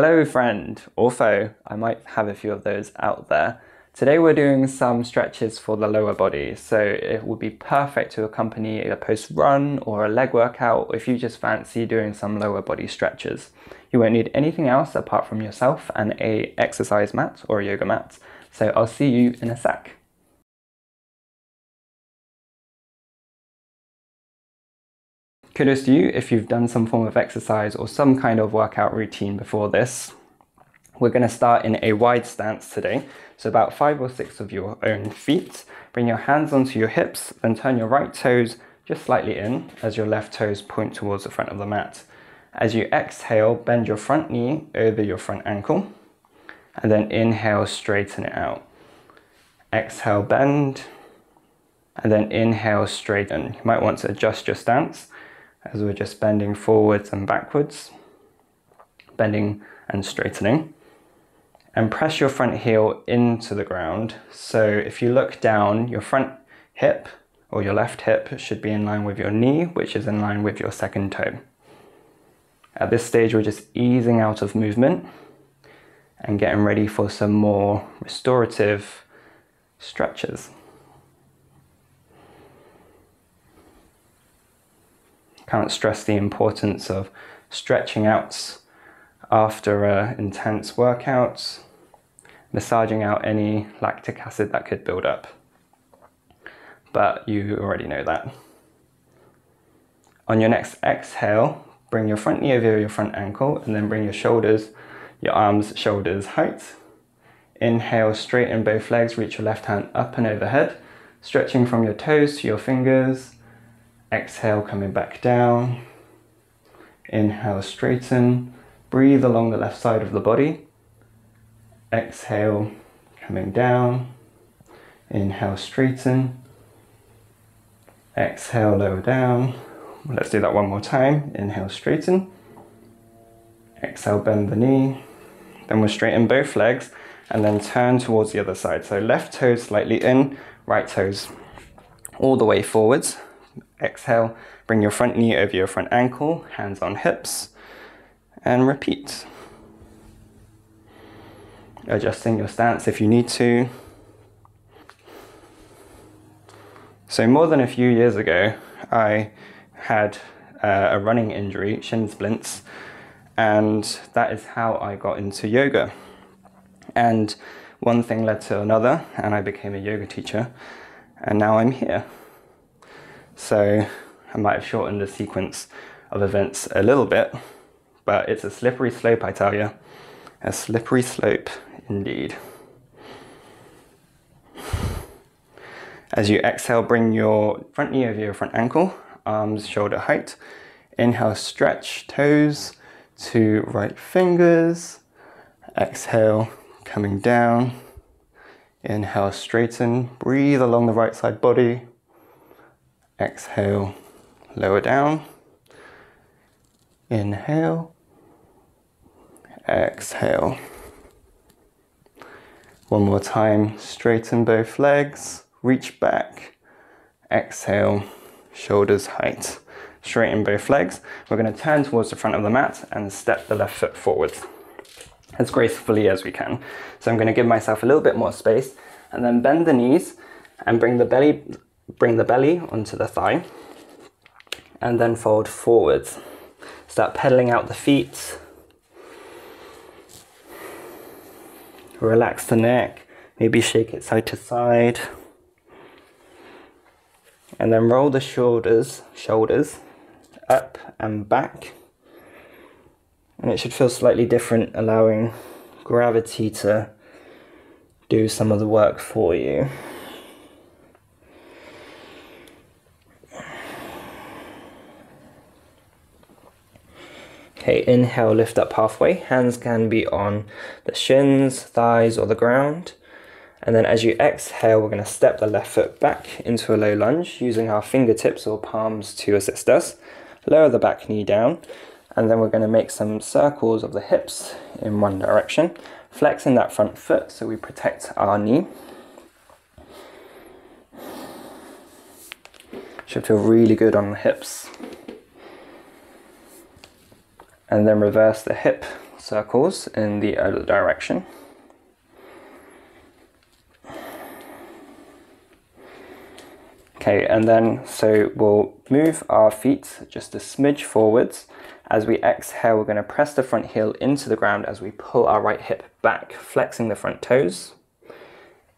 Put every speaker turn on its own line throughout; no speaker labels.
Hello friend, or foe, I might have a few of those out there. Today we're doing some stretches for the lower body, so it would be perfect to accompany a post-run or a leg workout if you just fancy doing some lower body stretches. You won't need anything else apart from yourself and a exercise mat or a yoga mat, so I'll see you in a sec. Kudos to you if you've done some form of exercise or some kind of workout routine before this. We're going to start in a wide stance today, so about 5 or 6 of your own feet. Bring your hands onto your hips, then turn your right toes just slightly in as your left toes point towards the front of the mat. As you exhale, bend your front knee over your front ankle, and then inhale, straighten it out. Exhale, bend, and then inhale, straighten. You might want to adjust your stance as we're just bending forwards and backwards, bending and straightening. And press your front heel into the ground. So if you look down, your front hip or your left hip should be in line with your knee, which is in line with your second toe. At this stage, we're just easing out of movement and getting ready for some more restorative stretches. Can't stress the importance of stretching out after intense workouts, massaging out any lactic acid that could build up. But you already know that. On your next exhale, bring your front knee over your front ankle and then bring your arms, shoulders height. Inhale, straighten both legs, reach your left hand up and overhead, stretching from your toes to your fingers. Exhale, coming back down. Inhale, straighten. Breathe along the left side of the body. Exhale, coming down. Inhale, straighten. Exhale, lower down. Let's do that one more time. Inhale, straighten. Exhale, bend the knee. Then we'll straighten both legs and then turn towards the other side. So left toes slightly in, right toes all the way forwards. Exhale, bring your front knee over your front ankle, hands on hips, and repeat. Adjusting your stance if you need to. So more than a few years ago, I had a running injury, shin splints, and that is how I got into yoga. And one thing led to another, and I became a yoga teacher, and now I'm here. So I might have shortened the sequence of events a little bit, but it's a slippery slope, I tell you. A slippery slope indeed. As you exhale, bring your front knee over your front ankle, arms shoulder height. Inhale, stretch toes to right fingers. Exhale, coming down. Inhale, straighten. Breathe along the right side body. Exhale, lower down. Inhale. Exhale. One more time, straighten both legs, reach back. Exhale, shoulders height. Straighten both legs. We're going to turn towards the front of the mat and step the left foot forwards as gracefully as we can. So I'm going to give myself a little bit more space and then bend the knees and bring the belly onto the thigh and then fold forwards. Start pedaling out the feet. Relax the neck, maybe shake it side to side. And then roll the shoulders up and back. And it should feel slightly different, allowing gravity to do some of the work for you. Okay, inhale, lift up halfway. Hands can be on the shins, thighs, or the ground. And then as you exhale, we're going to step the left foot back into a low lunge using our fingertips or palms to assist us. Lower the back knee down. And then we're going to make some circles of the hips in one direction. Flexing that front foot so we protect our knee. Should feel really good on the hips. And then reverse the hip circles in the other direction. Okay, and then so we'll move our feet just a smidge forwards. As we exhale, we're going to press the front heel into the ground as we pull our right hip back, flexing the front toes.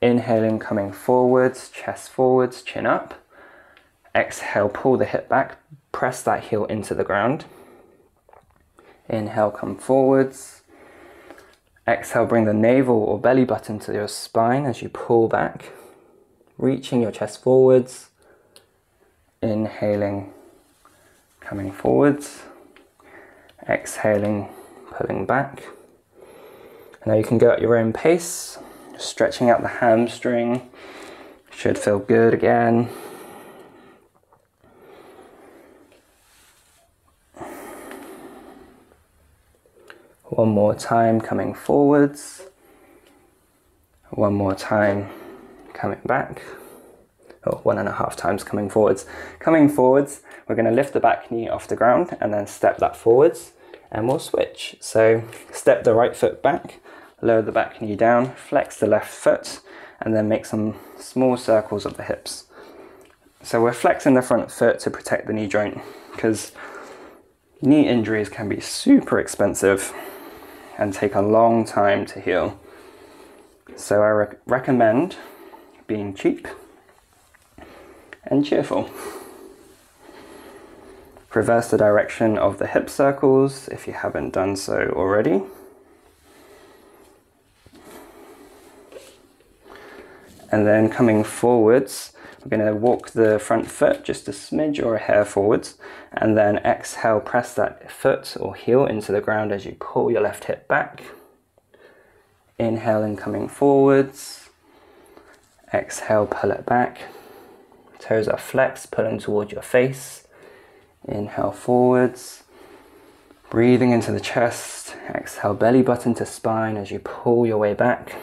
Inhaling, coming forwards, chest forwards, chin up. Exhale, pull the hip back, press that heel into the ground. Inhale, come forwards. Exhale, bring the navel or belly button to your spine as you pull back, reaching your chest forwards. Inhaling, coming forwards. Exhaling, pulling back. Now you can go at your own pace, stretching out the hamstring. Should feel good again. One more time, coming forwards. One more time, coming back. Oh, 1.5 times coming forwards. Coming forwards, we're going to lift the back knee off the ground and then step that forwards, and we'll switch. So step the right foot back, lower the back knee down, flex the left foot, and then make some small circles of the hips. So we're flexing the front foot to protect the knee joint, because knee injuries can be super expensive and take a long time to heal. So I recommend being cheap and cheerful. Reverse the direction of the hip circles if you haven't done so already. And then coming forwards, we're going to walk the front foot just a smidge or a hair forwards, and then exhale, press that foot or heel into the ground as you pull your left hip back. Inhaling, coming forwards. Exhale, pull it back. Toes are flexed, pulling towards your face. Inhale forwards. Breathing into the chest. Exhale, belly button to spine as you pull your way back.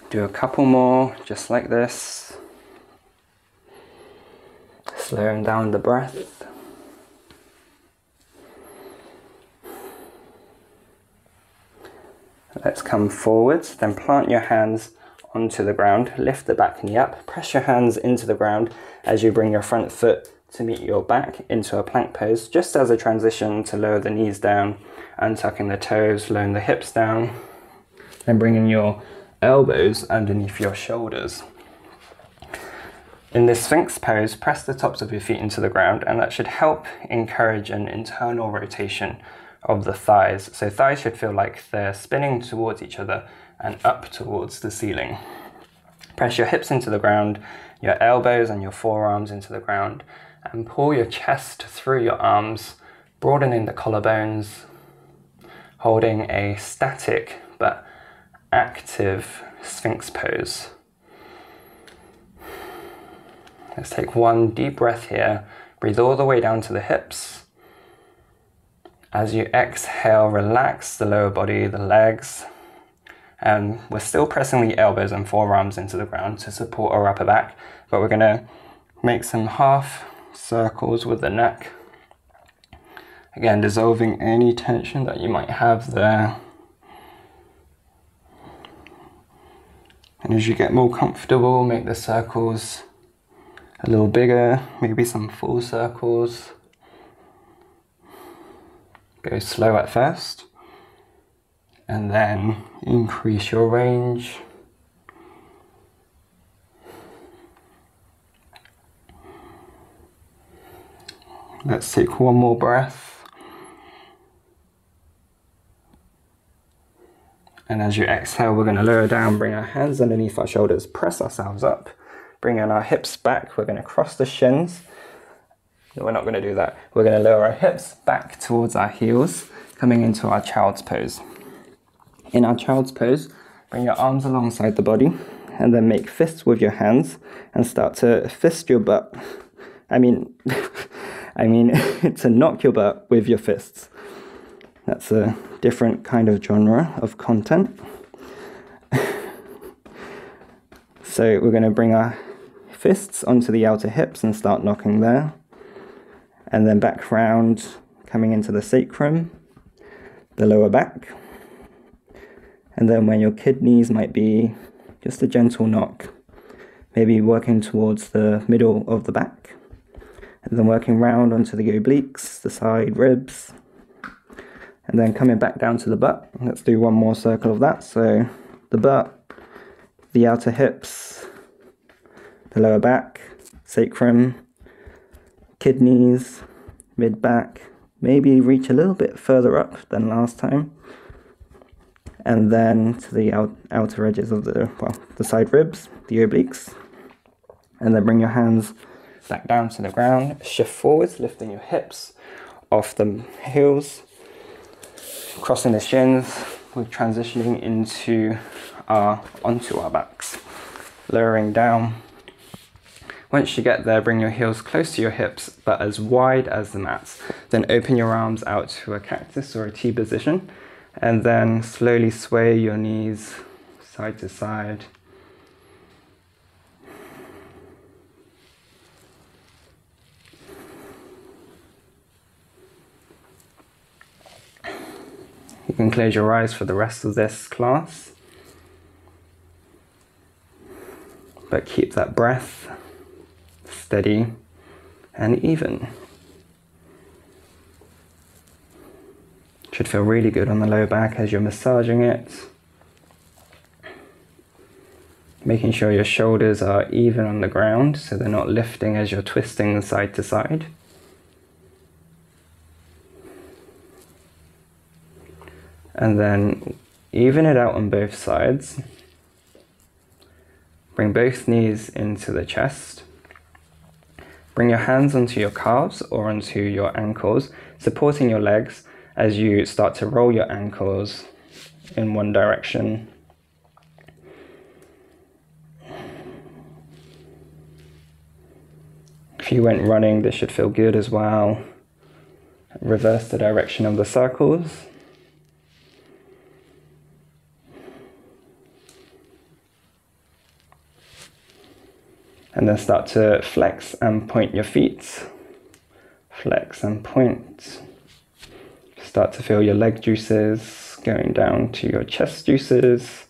Do a couple more, just like this. Slowing down the breath. Let's come forwards, then plant your hands onto the ground, lift the back knee up, press your hands into the ground as you bring your front foot to meet your back into a plank pose, just as a transition to lower the knees down, untucking the toes, lowering the hips down, and bringing your elbows underneath your shoulders. In this Sphinx pose, press the tops of your feet into the ground, and that should help encourage an internal rotation of the thighs. So thighs should feel like they're spinning towards each other and up towards the ceiling. Press your hips into the ground, your elbows and your forearms into the ground, and pull your chest through your arms, broadening the collarbones, holding a static but active Sphinx pose. Let's take one deep breath here. Breathe all the way down to the hips. As you exhale, relax the lower body, the legs. And we're still pressing the elbows and forearms into the ground to support our upper back, but we're going to make some half circles with the neck. Again, dissolving any tension that you might have there. And as you get more comfortable, make the circles a little bigger, maybe some full circles. Go slow at first, and then increase your range. Let's take one more breath. And as you exhale, we're going to lower down, bring our hands underneath our shoulders, press ourselves up, bring in our hips back. We're going to cross the shins. No, we're not going to do that. We're going to lower our hips back towards our heels, coming into our child's pose. In our child's pose, bring your arms alongside the body, and then make fists with your hands and start to fist your butt. I mean to knock your butt with your fists. That's a different kind of genre of content. So we're going to bring our fists onto the outer hips and start knocking there. And then back round, coming into the sacrum. the lower back. And then where your kidneys might be, just a gentle knock, maybe working towards the middle of the back. And then working round onto the obliques, the side ribs. And then coming back down to the butt. Let's do one more circle of that. So the butt, the outer hips, the lower back, sacrum, kidneys, mid-back, maybe reach a little bit further up than last time. And then to the outer edges of the side ribs, the obliques. And then bring your hands back down to the ground, shift forwards, lifting your hips off the heels, crossing the shins. We're transitioning onto our backs, lowering down. Once you get there, bring your heels close to your hips, but as wide as the mats. Then open your arms out to a cactus or a T position, and then slowly sway your knees side to side. You can close your eyes for the rest of this class, but keep that breath steady and even. Should feel really good on the low back as you're massaging it. Making sure your shoulders are even on the ground so they're not lifting as you're twisting side to side. And then even it out on both sides. Bring both knees into the chest. Bring your hands onto your calves or onto your ankles, supporting your legs as you start to roll your ankles in one direction. If you went running, this should feel good as well. Reverse the direction of the circles. And then start to flex and point your feet. Flex and point. Start to feel your leg juices going down to your chest juices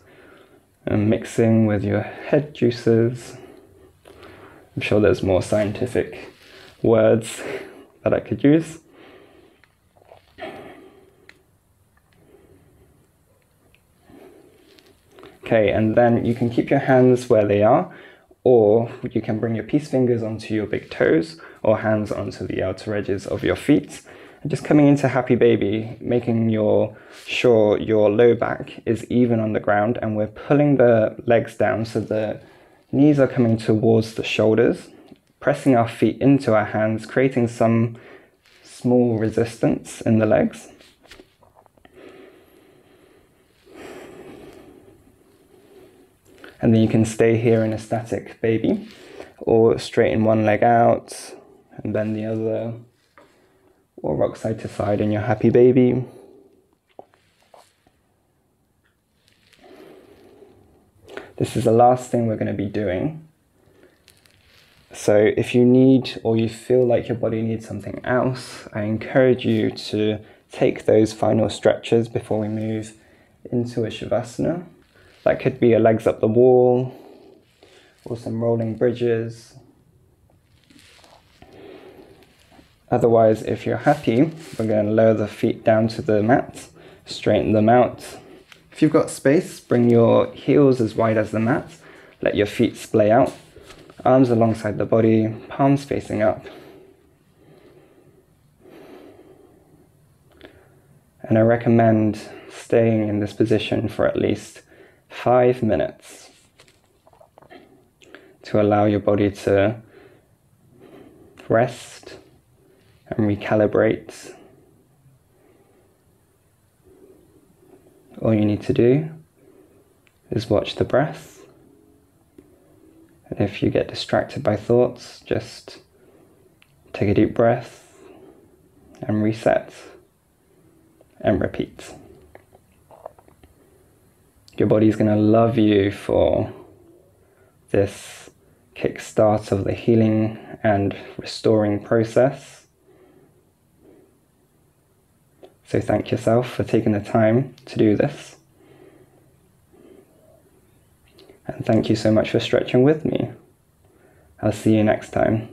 and mixing with your head juices. I'm sure there's more scientific words that I could use. Okay, and then you can keep your hands where they are, or you can bring your peace fingers onto your big toes or hands onto the outer edges of your feet. And just coming into happy baby, making sure your low back is even on the ground, and we're pulling the legs down so the knees are coming towards the shoulders, pressing our feet into our hands, creating some small resistance in the legs. And then you can stay here in a static baby, or straighten one leg out and bend the other, or rock side to side in your happy baby. This is the last thing we're going to be doing. So if you need, or you feel like your body needs something else, I encourage you to take those final stretches before we move into a shavasana. That could be a legs up the wall, or some rolling bridges. Otherwise, if you're happy, we're going to lower the feet down to the mat, straighten them out. If you've got space, bring your heels as wide as the mat, let your feet splay out, arms alongside the body, palms facing up. And I recommend staying in this position for at least 5 minutes to allow your body to rest and recalibrate. All you need to do is watch the breath. And if you get distracted by thoughts, just take a deep breath and reset and repeat. Your body's going to love you for this kickstart of the healing and restoring process. So thank yourself for taking the time to do this. And thank you so much for stretching with me. I'll see you next time.